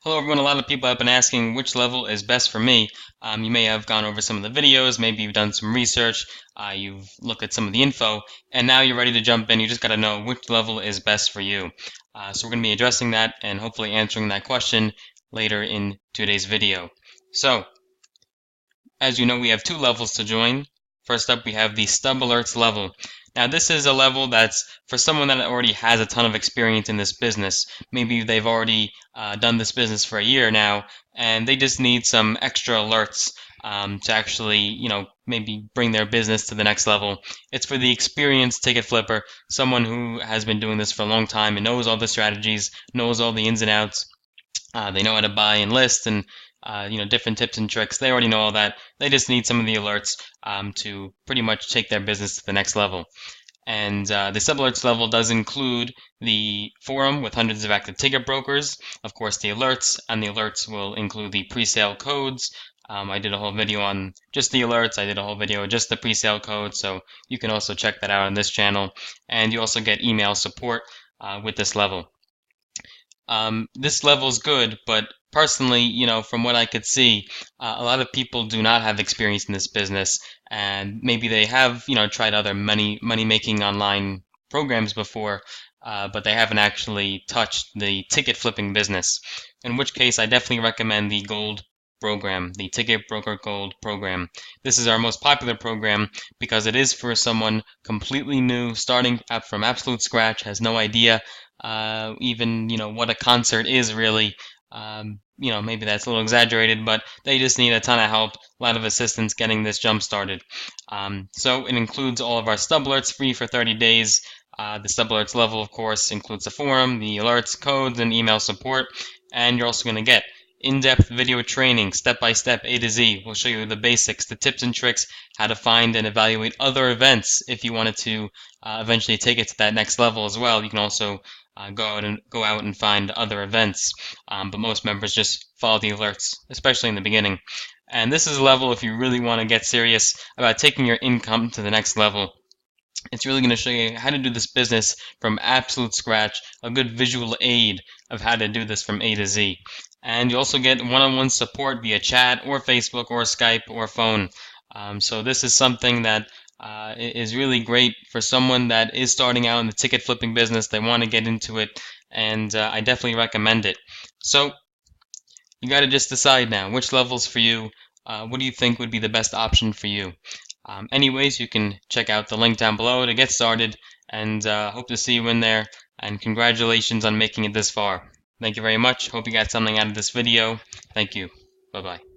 Hello everyone, a lot of people have been asking which level is best for me. You may have gone over some of the videos, maybe you've done some research, you've looked at some of the info, and now you're ready to jump in. You just got to know which level is best for you. So we're going to be addressing that and hopefully answering that question later in today's video. So, as you know, we have two levels to join. First up, we have the Stub Alerts level. Now, this is a level that's for someone that already has a ton of experience in this business. Maybe they've already done this business for a year now, and they just need some extra alerts to actually, maybe bring their business to the next level. It's for the experienced ticket flipper, someone who has been doing this for a long time and knows all the strategies, knows all the ins and outs. They know how to buy and list and different tips and tricks. They already know all that. They just need some of the alerts to pretty much take their business to the next level. And the Stub Alerts level does include the forum with hundreds of active ticket brokers, of course the alerts, and the alerts will include the pre-sale codes. I did a whole video on just the alerts. I did a whole video on just the pre-sale code, so you can also check that out on this channel. And you also get email support with this level. This level's good, but personally, from what I could see, a lot of people do not have experience in this business, and maybe they have, tried other money making online programs before, but they haven't actually touched the ticket flipping business. In which case, I definitely recommend the Gold program, the Ticket Broker Gold program. This is our most popular program because it is for someone completely new, starting up from absolute scratch, has no idea even what a concert is really. Maybe that's a little exaggerated, but they just need a ton of help, a lot of assistance getting this jump started. So it includes all of our Stub Alerts free for 30 days. The Stub Alerts level, of course, includes the forum, the alerts, codes, and email support. And you're also going to get in-depth video training, step-by-step, A to Z. We'll show you the basics, the tips and tricks, how to find and evaluate other events if you wanted to eventually take it to that next level as well. You can also go out and find other events, but most members just follow the alerts, especially in the beginning. And this is a level if you really want to get serious about taking your income to the next level. It's really going to show you how to do this business from absolute scratch, a good visual aid of how to do this from A to Z. And you also get one-on-one support via chat or Facebook or Skype or phone. So this is something that is really great for someone that is starting out in the ticket flipping business. They want to get into it, and I definitely recommend it. So you got to just decide now which levels for you. What do you think would be the best option for you? Anyways, you can check out the link down below to get started, and hope to see you in there. And congratulations on making it this far. Thank you very much. Hope you got something out of this video. Thank you. Bye-bye.